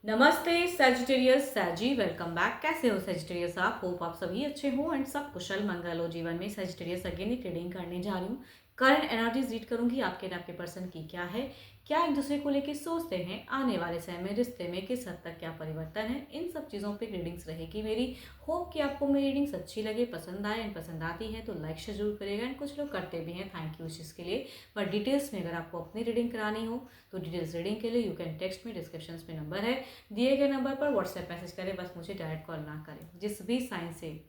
नमस्ते Sagittarius सैजी, welcome back. कैसे हो सजिटेरियस आप? होप आप सभी अच्छे हो एंड सब कुशल मंगल हो जीवन में। सजिटेरियस अगेन एक रीडिंग करने जा रही हूँ। करंट एनर्जीज रीड करूंगी आपके और आपके पर्सन की क्या है, क्या एक दूसरे को लेके सोचते हैं, आने वाले समय में रिश्ते में किस हद तक क्या परिवर्तन है, इन सब चीज़ों पे रीडिंग्स रहेगी मेरी। होप कि आपको मेरी रीडिंग्स अच्छी लगे, पसंद आए एंड पसंद आती है तो लाइक जरूर करेगा एंड कुछ लोग करते भी हैं, थैंक यू इस चीज़ के लिए। बट डिटेल्स में अगर आपको अपनी रीडिंग करानी हो तो डिटेल्स रीडिंग के लिए यू कैन टेक्स्ट में, डिस्क्रिप्शन में नंबर है, दिए गए नंबर पर व्हाट्सएप मैसेज करें, बस मुझे डायरेक्ट कॉल ना करें। जिस भी साइन से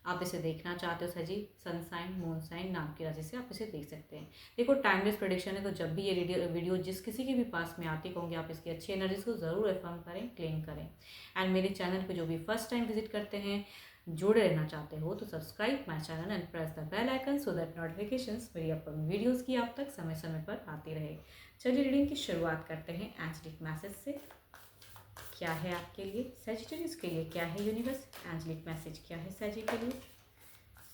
आप इसे देखना चाहते हो सजी, सन साइन, मून साइन, नाम की राशि से आप इसे देख सकते हैं। देखो टाइमलेस प्रेडिक्शन है, तो जब भी ये वीडियो जिस किसी के भी पास में आती कहूँगी आप इसकी अच्छी एनर्जीज को ज़रूर एफर्म करें, क्लेम करें। एंड मेरे चैनल पर जो भी फर्स्ट टाइम विजिट करते हैं, जुड़े रहना चाहते हो तो subscribe my channel and press the bell icon so that notifications मेरी अपकमिंग वीडियोस की आप तक समय समय पर आती रहे। चलिए रीडिंग की शुरुआत करते हैं एंजलिक मैसेज से। क्या है आपके लिए सजिटेरियस के लिए, क्या है यूनिवर्स एंजलिक मैसेज, क्या है सजी के लिए,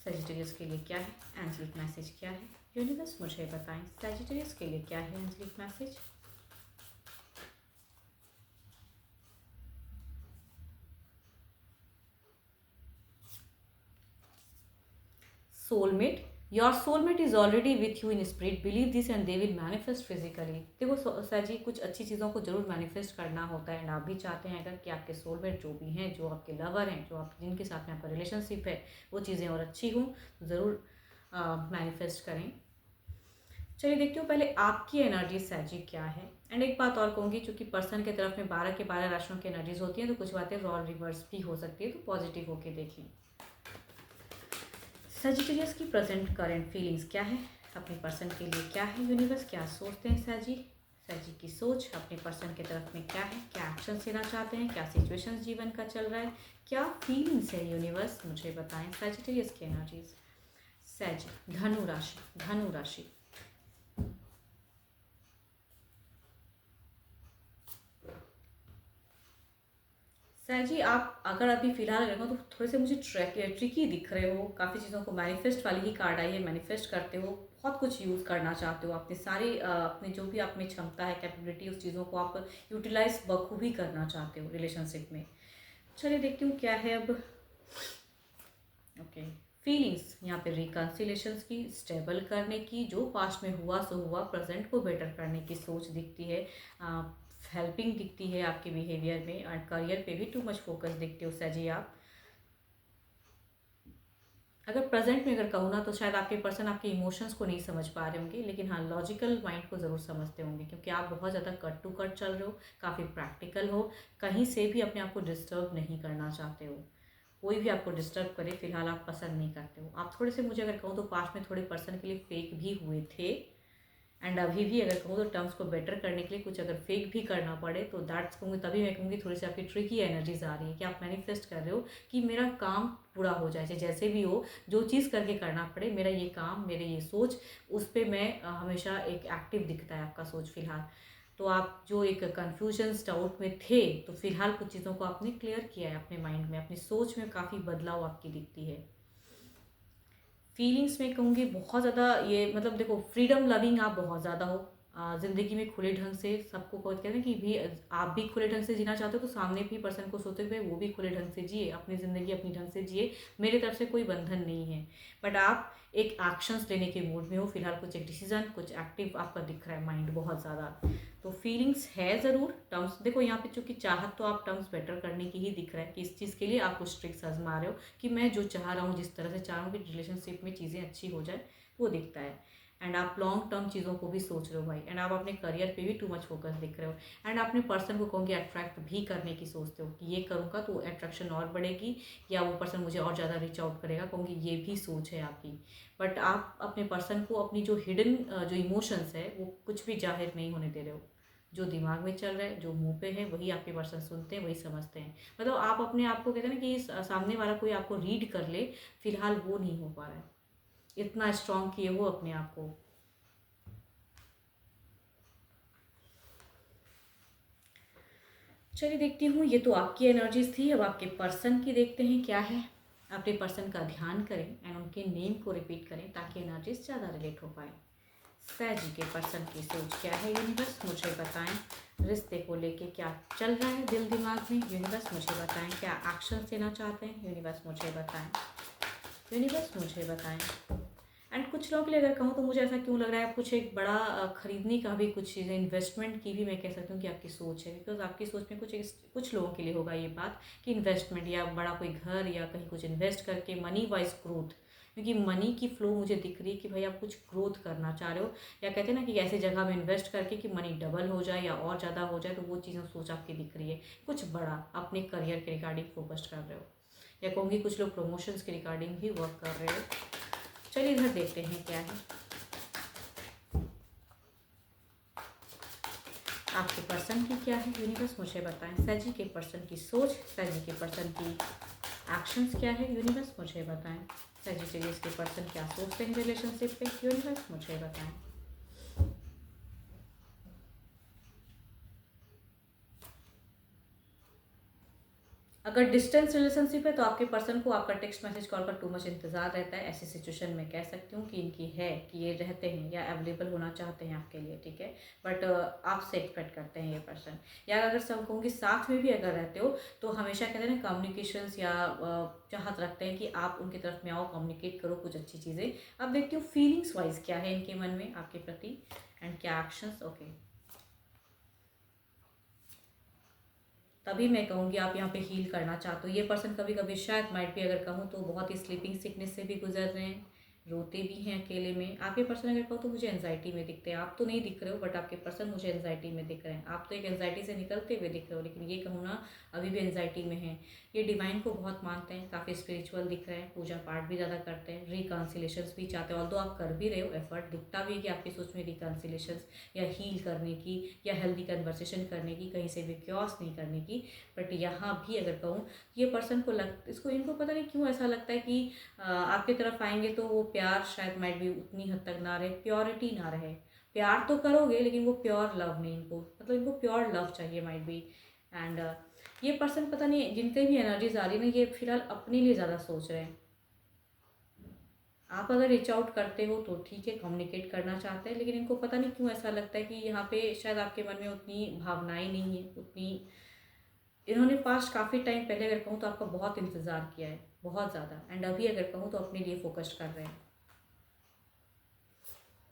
सजिटेरियस के लिए क्या है एंजलिक मैसेज, क्या है यूनिवर्स मुझे बताएं। सजिटेरियस के लिए क्या है angelic message. Soulmate, your soulmate is already with you in spirit, believe this and they will manifest physically. देखो सर जी, कुछ अच्छी चीज़ों को जरूर मैनिफेस्ट करना होता है एंड आप भी चाहते हैं अगर कि आपके सोलमेट जो भी हैं, जो आपके लवर हैं, जो आप जिनके साथ में आपका रिलेशनशिप है, वो चीज़ें और अच्छी हों तो ज़रूर मैनिफेस्ट करें। चलिए देखती हूँ पहले आपकी एनर्जी सैजी क्या है। एंड एक बात और कहूँगी, चूंकि पर्सन की तरफ में 12 के 12 राशियों की एनर्जीज होती हैं तो कुछ बातें रॉल रिवर्स भी हो सकती है, तो पॉजिटिव होके देखें। सजिटेरियस की प्रेजेंट करेंट फीलिंग्स क्या है, अपने पर्सन के लिए क्या है यूनिवर्स, क्या सोचते हैं सजी, सजी की सोच अपने पर्सन की तरफ में क्या है, क्या एक्शन लेना चाहते हैं, क्या सिचुएशन जीवन का चल रहा है, क्या फीलिंग्स है यूनिवर्स मुझे बताएं। सजिटेरियस की एनर्जीज सज, धनु राशि, धनु राशि, सर जी आप अगर अभी फिलहाल देखो तो थोड़े से मुझे ट्रिकी दिख रहे हो, काफ़ी चीज़ों को मैनिफेस्ट वाली ही कार्ड आई है, मैनिफेस्ट करते हो, बहुत कुछ यूज़ करना चाहते हो, अपनी सारी अपनी जो भी आप में क्षमता है, कैपेबिलिटी, उस चीज़ों को आप यूटिलाइज बखूबी करना चाहते हो रिलेशनशिप में। चलिए देखती हूँ क्या है अब। ओके, फीलिंग्स यहाँ पे रिकन्सिलेशंस की, स्टेबल करने की, जो पास्ट में हुआ सो हुआ, प्रेजेंट को बेटर करने की सोच दिखती है, हेल्पिंग दिखती है आपके बिहेवियर में, और करियर पे भी टू मच फोकस दिखते हो सजी आप। अगर प्रेजेंट में अगर कहूँ ना तो शायद आपके पर्सन आपके इमोशंस को नहीं समझ पा रहे होंगे, लेकिन हाँ लॉजिकल माइंड को ज़रूर समझते होंगे, क्योंकि आप बहुत ज़्यादा कट टू कट चल रहे हो, काफ़ी प्रैक्टिकल हो, कहीं से भी अपने आप को डिस्टर्ब नहीं करना चाहते हो। कोई भी आपको डिस्टर्ब करे फिलहाल आप पसंद नहीं करते हो। आप थोड़े से मुझे अगर कहूँ तो पास्ट में थोड़े पर्सन के लिए फेक भी हुए थे, एंड अभी भी अगर कहूँ तो टर्म्स को बेटर करने के लिए कुछ अगर फेक भी करना पड़े तो दैट्स कहूँगी, तभी मैं कहूँगी थोड़ी सी आपकी ट्रिकी एनर्जीज आ रही है कि आप मैनिफेस्ट कर रहे हो कि मेरा काम पूरा हो जाए, चाहे जैसे भी हो, जो चीज़ करके करना पड़े, मेरा ये काम, मेरे ये सोच, उस पर मैं हमेशा एक एक्टिव दिखता है आपका सोच फिलहाल। तो आप जो एक कन्फ्यूजन डाउट में थे, तो फिलहाल कुछ चीज़ों को आपने क्लियर किया है अपने माइंड में, अपनी सोच में काफ़ी बदलाव आपकी दिखती है। फीलिंग्स में कहूँगी बहुत ज़्यादा ये, मतलब देखो फ्रीडम लविंग आप बहुत ज़्यादा हो, ज़िंदगी में खुले ढंग से सबको कहते हैं कि भी आप भी खुले ढंग से जीना चाहते हो, तो सामने भी पर्सन को सोचते हुए वो भी खुले ढंग से जिए, अपनी ज़िंदगी अपनी ढंग से जिए, मेरे तरफ से कोई बंधन नहीं है। बट आप एक एक्शंस लेने के मूड में हो फिलहाल, कुछ एक डिसीजन, कुछ एक्टिव आपका दिख रहा है माइंड बहुत ज़्यादा। तो फीलिंग्स है ज़रूर। टर्म्स देखो यहाँ पे चूंकि चाहत तो आप टर्म्स बेटर करने की ही दिख रहा है कि इस चीज़ के लिए आप कुछ ट्रिक्स आजमा रहे हो कि मैं जो चाह रहा हूँ, जिस तरह से चाह रहा हूँ कि रिलेशनशिप में चीज़ें अच्छी हो जाए, वो दिखता है। एंड आप लॉन्ग टर्म चीज़ों को भी सोच रहे हो भाई, एंड आप अपने करियर पे भी टू मच फोकस दिख रहे हो, एंड अपने पर्सन को कहूँगी अट्रैक्ट भी करने की सोचते हो कि ये करूँगा तो अट्रैक्शन और बढ़ेगी, या वो पर्सन मुझे और ज़्यादा रीच आउट करेगा, कहूँगी ये भी सोच है आपकी। बट आप अपने पर्सन को अपनी जो हिडन जो इमोशंस है वो कुछ भी जाहिर नहीं होने दे रहे हो। जो दिमाग में चल रहा है, जो मुंह पे है, वही आपके पर्सन सुनते हैं, वही समझते हैं। मतलब आप अपने आप को कहते हैं ना कि सामने वाला कोई आपको रीड कर ले, फिलहाल वो नहीं हो पा रहा है, इतना स्ट्रांग किए हो अपने आप को। चलिए देखती हूँ, ये तो आपकी एनर्जीज थी, अब आपके पर्सन की देखते हैं क्या है। अपने पर्सन का ध्यान करें एंड उनके नेम को रिपीट करें ताकि एनर्जीज ज़्यादा रिलेट हो पाए। सैजी के पर्सन की सोच क्या है यूनिवर्स मुझे बताएं। रिश्ते को लेके क्या चल रहा है दिल दिमाग में यूनिवर्स मुझे बताएं। क्या एक्शन लेना चाहते हैं यूनिवर्स मुझे बताएं। यूनिवर्स मुझे बताएं। एंड कुछ लोगों के लिए अगर कहूँ तो मुझे ऐसा क्यों लग रहा है, कुछ एक बड़ा खरीदने का भी कुछ चीज़ें, इन्वेस्टमेंट की भी मैं कह सकती हूँ कि आपकी सोच है। बिकॉज आपकी सोच में कुछ लोगों के लिए होगा ये बात कि इन्वेस्टमेंट या बड़ा कोई घर या कहीं कुछ इन्वेस्ट करके मनी वाइज ग्रोथ, क्योंकि मनी की फ्लो मुझे दिख रही है कि भाई आप कुछ ग्रोथ करना चाह रहे हो, या कहते हैं ना कि ऐसी जगह में इन्वेस्ट करके कि मनी डबल हो जाए या और ज़्यादा हो जाए, तो वो चीज़ें सोच आपकी दिख रही है। कुछ बड़ा अपने करियर के रिगार्डिंग फोकस कर रहे हो, या कहूँगी कुछ लोग प्रमोशंस के रिगार्डिंग भी वर्क कर रहे हो। चलिए इधर देखते हैं क्या है आपके पर्सन की क्या है यूनिवर्स मुझे बताएं। सैजी के पर्सन की सोच, सैजी के पर्सन की एक्शंस क्या है यूनिवर्स मुझे बताएं। सैजिटेरियस के पर्सन क्या सोचते हैं रिलेशनशिप पे यूनिवर्स मुझे बताएं। अगर डिस्टेंस रिलेशनशिप है तो आपके पर्सन को आपका टेक्स्ट मैसेज कॉल का टू मच इंतजार रहता है। ऐसी सिचुएशन में कह सकती हूँ कि इनकी है कि ये रहते हैं या अवेलेबल होना चाहते हैं आपके लिए, ठीक है, बट आपसे एक्सपेक्ट करते हैं ये पर्सन। या अगर सब कहूँगी साथ में भी अगर रहते हो तो हमेशा कहते हैं ना कम्युनिकेशंस या चाहत रखते हैं कि आप उनकी तरफ में आओ, कम्युनिकेट करो कुछ अच्छी चीज़ें। अब देखती हूँ फीलिंग्स वाइज क्या है इनके मन में आपके प्रति एंड क्या एक्शंस। ओके, तभी मैं कहूँगी आप यहाँ पे हील करना चाहते हो। ये पर्सन कभी कभी शायद माइट भी अगर कहूँ तो बहुत ही स्लीपिंग सिकनेस से भी गुजर रहे हैं, रोते भी हैं अकेले में। आपके पर्सन अगर कहूँ तो मुझे एंजाइटी में दिखते हैं। आप तो नहीं दिख रहे हो बट आपके पर्सन मुझे एंजाइटी में दिख रहे हैं। आप तो एक एंजाइटी से निकलते हुए दिख रहे हो, लेकिन ये कहूँ ना अभी भी एंजाइटी में है। ये डिवाइन को बहुत मानते हैं, काफ़ी स्पिरिचुअल दिख रहे हैं, पूजा पाठ भी ज़्यादा करते हैं, रिकॉन्सिलेशंस भी चाहते हैं। ऑल्दो आप कर भी रहे हो एफर्ट, दिखता भी है कि आपकी सोच में रिकॉन्सिलेशंस या हील करने की या हेल्दी कन्वर्सेशन करने की, कहीं से भी क्योस नहीं करने की। बट यहाँ भी अगर कहूँ ये पर्सन को इनको पता नहीं क्यों ऐसा लगता है कि आपकी तरफ आएंगे तो वो प्यार शायद माइट भी उतनी हद तक ना रहे, प्योरिटी ना रहे। प्यार तो करोगे लेकिन वो प्योर लव नहीं, इनको मतलब इनको प्योर लव चाहिए माइट भी। एंड ये पर्सन पता नहीं जिनके भी एनर्जीज आ रही है ना, ये फिलहाल अपने लिए ज़्यादा सोच रहे हैं। आप अगर रीच आउट करते हो तो ठीक है, कम्युनिकेट करना चाहते हैं, लेकिन इनको पता नहीं क्यों ऐसा लगता है कि यहाँ पे शायद आपके मन में उतनी भावनाएं नहीं है, उतनी इन्होंने पास्ट काफ़ी टाइम पहले अगर कहूँ तो आपका बहुत इंतज़ार किया है, बहुत ज़्यादा। एंड अभी अगर कहूँ तो अपने लिए फोकस्ड कर रहे हैं।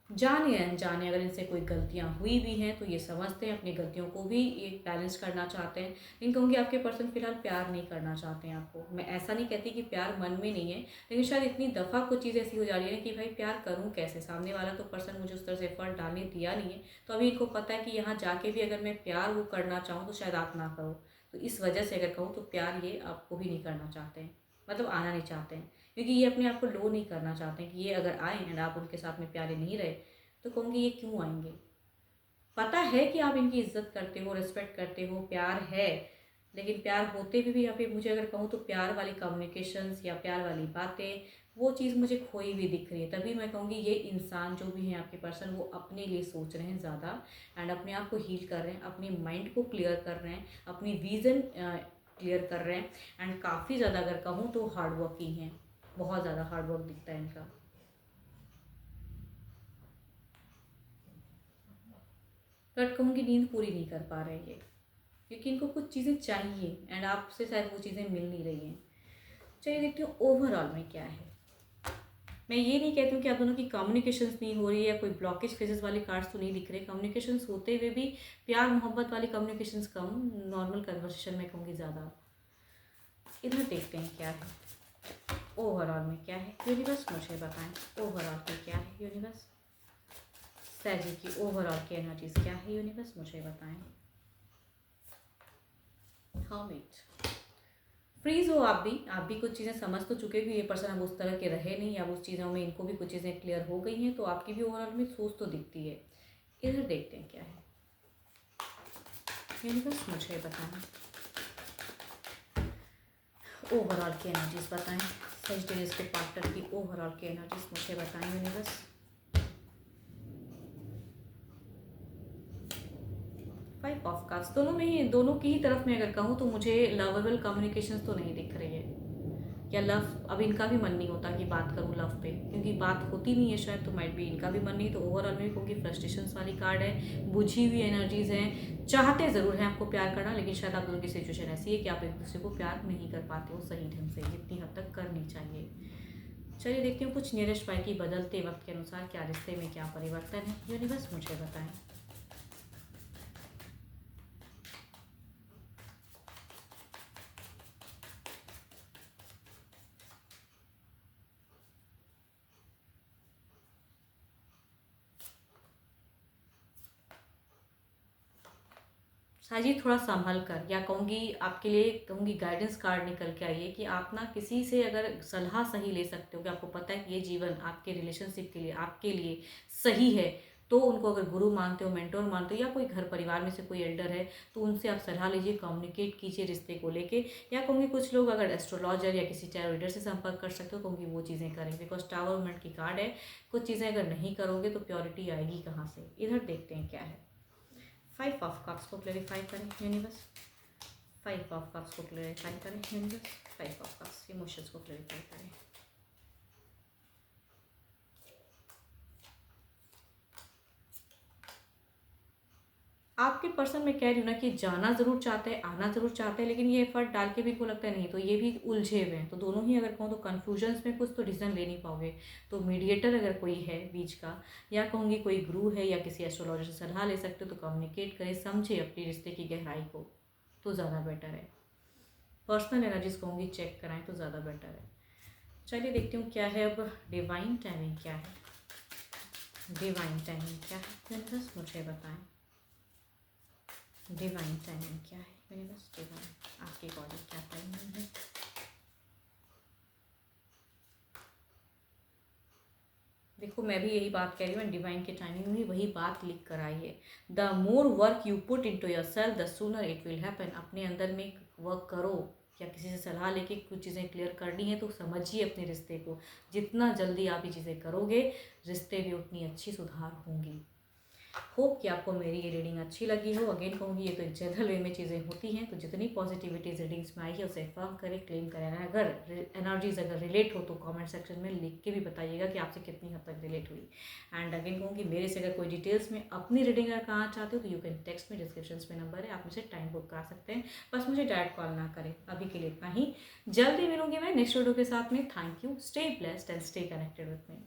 जाने अनजाने अगर इनसे कोई गलतियाँ हुई भी हैं तो ये समझते हैं, अपनी गलतियों को भी ये बैलेंस करना चाहते हैं। लेकिन कहूँगी आपके पर्सन फिलहाल प्यार नहीं करना चाहते हैं आपको। मैं ऐसा नहीं कहती कि प्यार मन में नहीं है, लेकिन शायद इतनी दफ़ा कुछ चीज़ ऐसी हो जा रही है कि भाई प्यार करूँ कैसे, सामने वाला तो पर्सन मुझे उस तरह से एफर्ट डालने दिया नहीं है। तो अभी इनको पता है कि यहाँ जाके भी अगर मैं प्यार वो करना चाहूँ तो शायद आप ना करो। तो इस वजह से अगर कहूँ तो प्यार ये आपको भी नहीं करना चाहते हैं, मतलब आना नहीं चाहते हैं, क्योंकि ये अपने आप को लो नहीं करना चाहते हैं कि ये अगर आए एंड आप उनके साथ में प्यारे नहीं रहे तो कहूँगी ये क्यों आएंगे। पता है कि आप इनकी इज्जत करते हो, रिस्पेक्ट करते हो, प्यार है, लेकिन प्यार होते हुए भी यहाँ पे मुझे अगर कहूँ तो प्यार वाली कम्युनिकेशंस या प्यार वाली बातें, वो चीज़ मुझे खोई हुई दिख रही है। तभी मैं कहूँगी ये इंसान जो भी है आपके पर्सन वो अपने लिए सोच रहे हैं ज़्यादा एंड अपने आप को हील कर रहे हैं, अपने माइंड को क्लियर कर रहे हैं, अपनी विज़न क्लियर कर रहे हैं। एंड काफ़ी ज़्यादा अगर कहूँ तो हार्ड वर्किंग है, बहुत ज़्यादा हार्ड वर्क दिखता है इनका। बट कहूँगी नींद पूरी नहीं कर पा रहे हैं ये, क्योंकि इनको कुछ चीज़ें चाहिए एंड आपसे शायद वो चीज़ें मिल नहीं रही हैं। चलिए देखती हूँ ओवरऑल में क्या है। मैं ये नहीं कहती हूँ कि आप दोनों की कम्युनिकेशंस नहीं हो रही है या कोई ब्लॉकेज फेजेस वाले कार्ड्स तो नहीं दिख रहे। कम्युनिकेशंस होते हुए भी प्यार मोहब्बत वाली कम्युनिकेशंस कम, नॉर्मल कन्वर्सेशन में कहूँगी ज़्यादा। इधर देखते हैं क्या है ओवरऑल में क्या है यूनिवर्स मुझे बताएं। ओवरऑल में क्या है यूनिवर्स, सैजी की ओवरऑल की एनर्जीज क्या है यूनिवर्स मुझे बताएं। हाँ वेट, फ्रीज हो आप भी कुछ चीज़ें समझ तो चुके भी, ये पर्सन अब उस तरह के रहे नहीं, अब उस चीज़ों में इनको भी कुछ चीज़ें क्लियर हो गई हैं, तो आपकी भी ओवरऑल में सोच तो दिखती है। इधर देखते हैं क्या है यूनिवर्स मुझे बताएं। ओवरऑल की एनर्जीज बताएं, सजिटेरियस के पार्टनर की ओवरऑल की एनर्जीज मुझे बताएं यूनिवर्स। फाइव ऑफ कप्स, दोनों की ही तरफ में अगर कहूँ तो मुझे लवेबल कम्युनिकेशन तो नहीं दिख रही है। या लव, अब इनका भी मन नहीं होता कि बात करूँ लव पे, क्योंकि बात होती नहीं है शायद, तो माइट भी इनका भी मन नहीं। तो ओवरऑल में क्योंकि फ्रस्ट्रेशन वाली कार्ड है, बुझी हुई एनर्जीज हैं, चाहते ज़रूर हैं आपको प्यार करना, लेकिन शायद आप दोनों की सिचुएशन ऐसी है कि आप एक दूसरे को प्यार नहीं कर पाते हो सही ढंग से, जितनी हद तक करनी चाहिए। चलिए देखती हूँ कुछ नियरेस्ट बाय की बदलते वक्त के अनुसार क्या रिश्ते में क्या परिवर्तन है, यूनिवर्स मुझे बताएं। साजी थोड़ा संभल कर, या कहूँगी आपके लिए कहूँगी गाइडेंस कार्ड निकल के आइए कि आप ना किसी से अगर सलाह सही ले सकते हो कि आपको पता है कि ये जीवन आपके रिलेशनशिप के लिए आपके लिए सही है, तो उनको अगर गुरु मानते हो, मेंटोर मानते हो, या कोई घर परिवार में से कोई एल्डर है तो उनसे आप सलाह लीजिए, कम्युनिकेट कीजिए रिश्ते को लेके। या कहूँगी कुछ लोग अगर एस्ट्रोलॉजर या किसी टैरो रीडर से संपर्क कर सकते हो, कहूँगी वो चीज़ें करें, बिकॉज टावर वुमन की कार्ड है। कुछ चीज़ें अगर नहीं करोगे तो प्योरिटी आएगी कहाँ से। इधर देखते हैं क्या है। 5 ऑफ कप्स को क्लैरिफाई करें यूनिवर्स, 5 ऑफ कप्स को क्लैरिफाई करें यूनिवर्स, 5 ऑफ कप्स इमोशंस को क्लैरिफाई करें। आपके पर्सन में कह रही हूँ ना कि जाना ज़रूर चाहते हैं, आना ज़रूर चाहते हैं, लेकिन ये एफर्ट डाल के भी इनको लगता है नहीं, तो ये भी उलझे हुए हैं। तो दोनों ही अगर कहूँ तो कन्फ्यूजन्स में कुछ तो डिसीजन ले नहीं पाओगे। तो मीडिएटर अगर कोई है बीच का, या कहूँगी कोई गुरु है, या किसी एस्ट्रोलॉजर से सलाह ले सकते हो, तो कम्युनिकेट करें, समझे अपने रिश्ते की गहराई को, तो ज़्यादा बेटर है। पर्सनल एनर्जीज कहूँगी चेक कराएं तो ज़्यादा बेटर है। चलिए देखती हूँ क्या है अब डिवाइन टाइमिंग क्या है, डिवाइन टाइमिंग क्या है यूनिवर्स मुझे बताएं। डिवाइन टाइमिंग क्या है यूनिवर्स, डिवाइन आपके अकॉर्डिंग क्या टाइमिंग है। देखो मैं भी यही बात कह रही हूँ, डिवाइन के टाइमिंग में वही बात लिख कर आई है। The more work you put into yourself the sooner it will happen. अपने अंदर में वर्क करो, या किसी से सलाह लेके कुछ चीज़ें क्लियर करनी है तो समझिए अपने रिश्ते को। जितना जल्दी आप ये चीज़ें करोगे, रिश्ते में उतनी अच्छी सुधार होंगी। होप कि आपको मेरी ये रीडिंग अच्छी लगी हो। अगेन कहूँगी ये तो एक जनरल वे में चीज़ें होती हैं, तो जितनी पॉजिटिविटी रीडिंग्स में आई है उसे फर्म करें, क्लेम करें। अगर एनर्जीज अगर रिलेट हो तो कमेंट सेक्शन में लिख के भी बताइएगा कि आपसे कितनी हद तक रिलेट हुई। एंड अगेन कहूँगी मेरे से अगर कोई डिटेल्स में अपनी रीडिंग अगर कराना चाहते हो तो यू कैन टेक्स्ट में, डिस्क्रिप्शन में नंबर है, आप मुझे टाइम बुक करा सकते हैं। बस मुझे डायरेक्ट कॉल ना करें। अभी के लिए इतना ही, जल्दी मिलूंगी मैं नेक्स्ट वीडियो के साथ में। Thank you, stay blessed and stay connected with me.